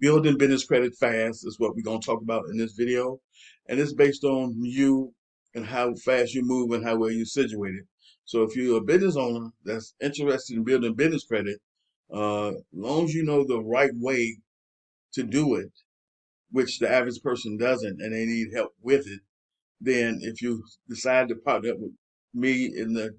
Building business credit fast is what we're going to talk about in this video. And it's based on you and how fast you move and how well you're situated. So if you're a business owner that's interested in building business credit, as long as you know the right way to do it, which the average person doesn't, and they need help with it, then if you decide to partner up with me in the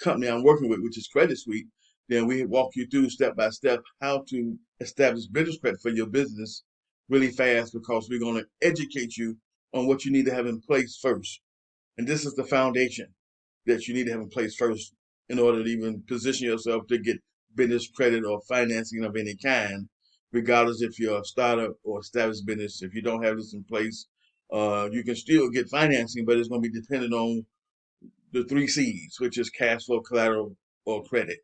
company I'm working with, which is Credit Suite, then we walk you through step by step how to establish business credit for your business really fast, because we're going to educate you on what you need to have in place first. And this is the foundation that you need to have in place first in order to even position yourself to get business credit or financing of any kind, regardless if you're a startup or established business. If you don't have this in place, you can still get financing, but it's going to be dependent on the three C's, which is cash flow, collateral, or credit.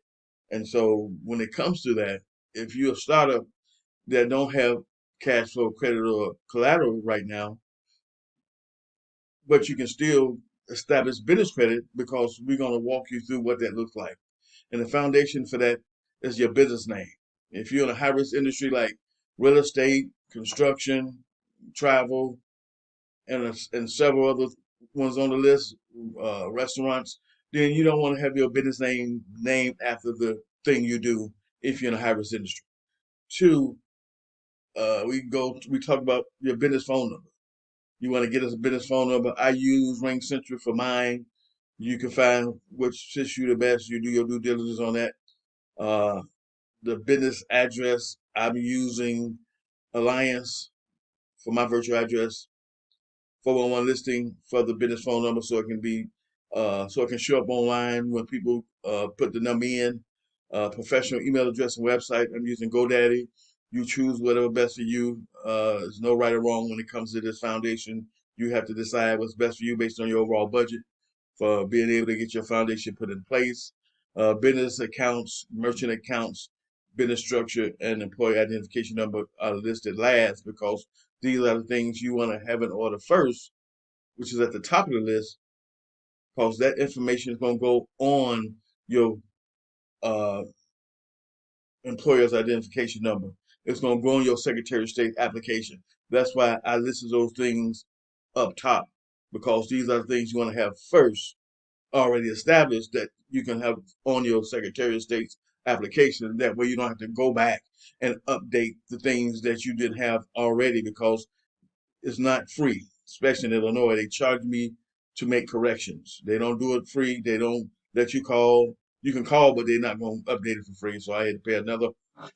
And so when it comes to that, if you're a startup that don't have cash flow, credit, or collateral right now, but you can still establish business credit, because we're going to walk you through what that looks like. And the foundation for that is your business name. If you're in a high risk industry like real estate, construction, travel, and several other ones on the list, restaurants, then you don't want to have your business name named after the thing you do if you're in a high risk industry. Two, we talk about your business phone number. You want to get us a business phone number. I use Ring Central for mine. You can find which fits you the best. You do your due diligence on that. Uh, the business address, I'm using Alliance for my virtual address. 411 listing for the business phone number, so it can be so it can show up online when people put the number in. Professional email address and website, I'm using GoDaddy. You choose whatever best for you. There's no right or wrong when it comes to this foundation. You have to decide what's best for you based on your overall budget for being able to get your foundation put in place. Business accounts, merchant accounts, business structure, and employee identification number are listed last, because these are the things you want to have in order first, which is at the top of the list, because that information is going to go on your uh, employer's identification number. It's going to go on your Secretary of State application. That's why I listed those things up top, because these are the things you want to have first, already established, that you can have on your Secretary of State's application. That way you don't have to go back and update the things that you didn't have already, because it's not free, especially in Illinois. They charge me to make corrections. They don't do it free. They don't let you call. You can call, but they're not going to update it for free. So I had to pay another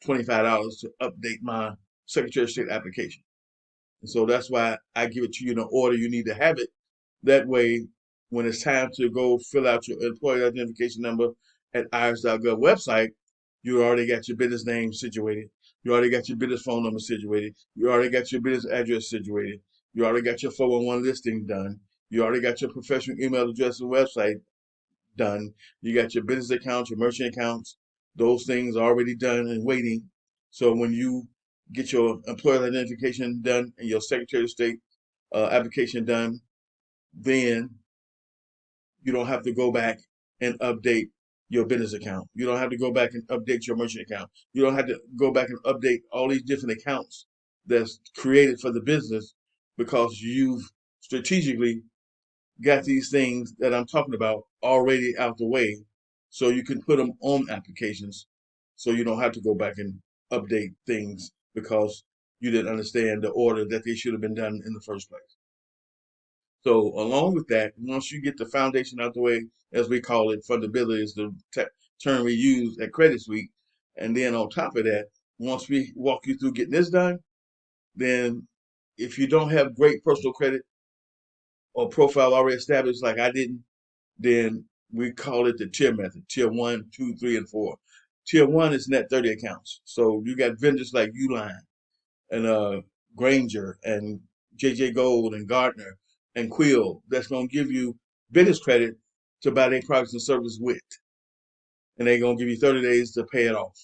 $25 to update my Secretary of State application. And so that's why I give it to you in the order you need to have it. That way, when it's time to go fill out your employee identification number at irs.gov website, you already got your business name situated. You already got your business phone number situated. You already got your business address situated. You already got your 411 listing done. You already got your professional email address and website done. You got your business accounts, your merchant accounts. Those things are already done and waiting. So when you get your employer identification done and your Secretary of State application done, then you don't have to go back and update your business account. You don't have to go back and update your merchant account. You don't have to go back and update all these different accounts that's created for the business, because you've strategically got these things that I'm talking about already out the way, so you can put them on applications, so you don't have to go back and update things because you didn't understand the order that they should have been done in the first place. So along with that, once you get the foundation out the way, as we call it, fundability is the term we use at Credit Suite. And then on top of that, once we walk you through getting this done, then if you don't have great personal credit or profile already established like I didn't, then we call it the tier method: tier one, two, three, and four. Tier one is net 30 accounts. So you got vendors like Uline and Granger and JJ Gold and Gardner and Quill that's going to give you business credit to buy their products and services with. And they're going to give you 30 days to pay it off.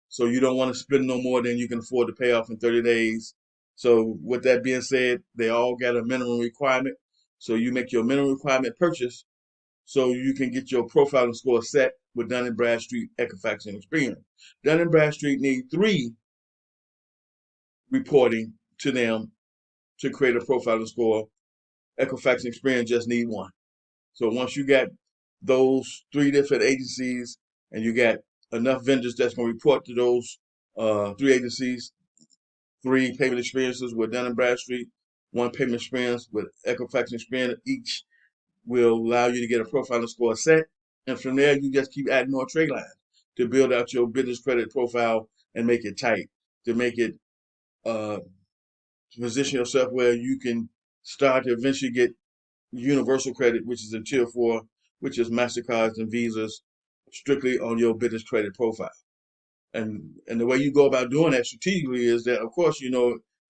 So you don't want to spend no more than you can afford to pay off in 30 days. So with that being said, they all got a minimum requirement. So you make your minimum requirement purchase so you can get your profile and score set with Dun& Bradstreet, Equifax, and Experian. Dun& Bradstreet need 3 reporting to them to create a profile and score. Equifax and Experian just need one. So once you got those three different agencies and you got enough vendors that's going to report to those three agencies, three payment experiences with Dun& Bradstreet, one payment experience with Equifax and Experian, each will allow you to get a profile and score set. And from there, you just keep adding more trade lines to build out your business credit profile and make it tight, to make it to position yourself where you can start to eventually get universal credit, which is in tier 4, which is MasterCards and Visas, strictly on your business credit profile. And the way you go about doing that strategically is that, of course,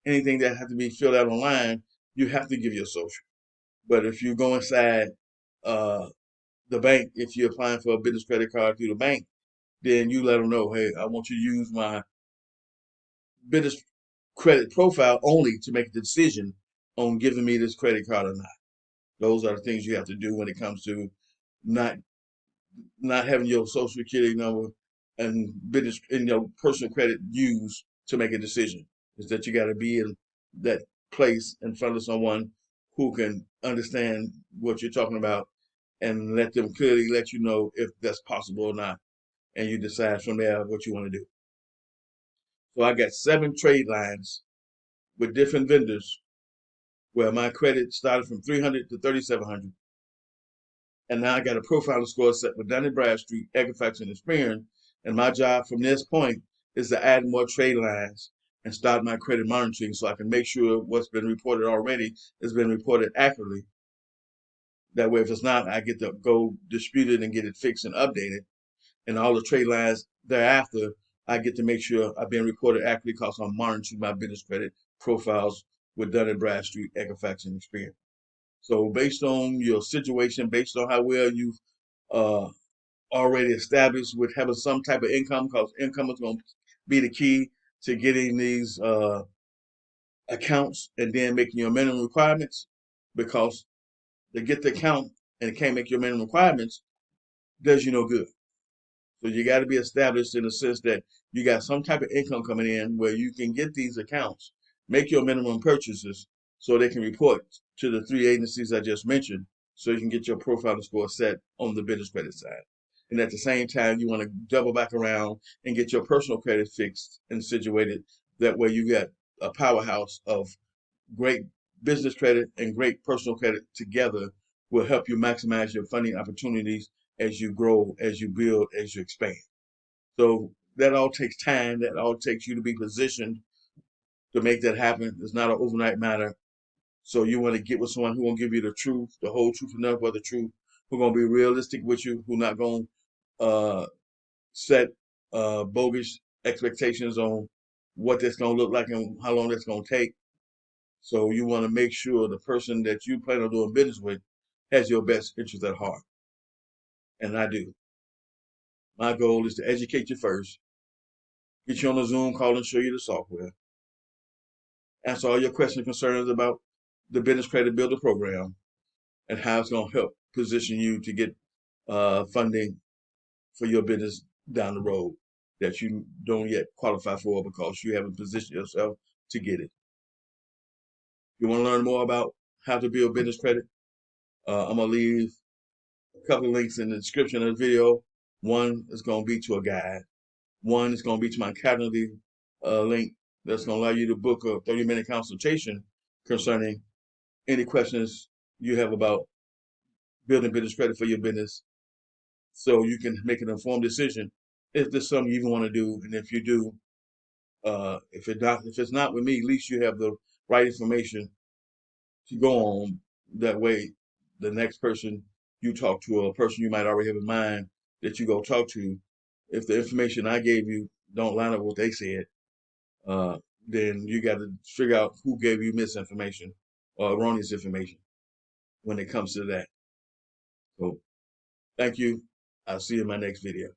anything that has to be filled out online, you have to give your social. But if you go inside uh, the bank, if you're applying for a business credit card through the bank, then you let them know, hey, I want you to use my business credit profile only to make the decision on giving me this credit card or not. Those are the things you have to do when it comes to not not having your social security number and business in your personal credit used to make a decision. Is that you got to be in that place in front of someone who can understand what you're talking about and let them clearly let you know if that's possible or not. And you decide from there what you want to do. So I got 7 trade lines with different vendors where my credit started from 300 to 3,700. And now I got a profiling score set with Dun & Bradstreet, Equifax, and Experian. And my job from this point is to add more trade lines and start my credit monitoring so I can make sure what's been reported already has been reported accurately. That way, if it's not, I get to go dispute it and get it fixed and updated. And all the trade lines thereafter, I get to make sure I've been reported accurately because I'm monitoring my business credit profiles with Dun & Bradstreet, Equifax, and Experian. So based on your situation, based on how well you've uh, already established with having some type of income, because income is going to be the key to getting these accounts and then making your minimum requirements. Because to get the account and it can't make your minimum requirements does you no good. So you got to be established in the sense that you got some type of income coming in where you can get these accounts, make your minimum purchases so they can report to the 3 agencies I just mentioned so you can get your profile score set on the business credit side. And at the same time, you want to double back around and get your personal credit fixed and situated. That way you got a powerhouse of great business credit and great personal credit together will help you maximize your funding opportunities as you grow, as you build, as you expand. So that all takes time. That all takes you to be positioned to make that happen. It's not an overnight matter. So you want to get with someone who will give you the truth, the whole truth, and nothing but the truth, who's going to be realistic with you, who's not going to set bogus expectations on what that's going to look like and how long that's going to take. So you want to make sure the person that you plan on doing business with has your best interest at heart. And I do. My goal is to educate you first, get you on a Zoom call and show you the software, answer all your questions and concerns about the Business Credit Builder program and how it's going to help position you to get funding for your business down the road that you don't yet qualify for because you haven't positioned yourself to get it. You want to learn more about how to build business credit? I'm going to leave a couple of links in the description of the video. One is going to be to a guide. One is going to be to my calendar link that's going to allow you to book a 30-minute consultation concerning any questions you have about building business credit for your business so you can make an informed decision if there's something you even want to do. And if you do, if it's not with me, at least you have the right information to go on. That way, the next person you talk to, or a person you might already have in mind that you go talk to, if the information I gave you don't line up with what they said, uh, then you got to figure out who gave you misinformation or erroneous information when it comes to that. So, thank you. I'll see you in my next video.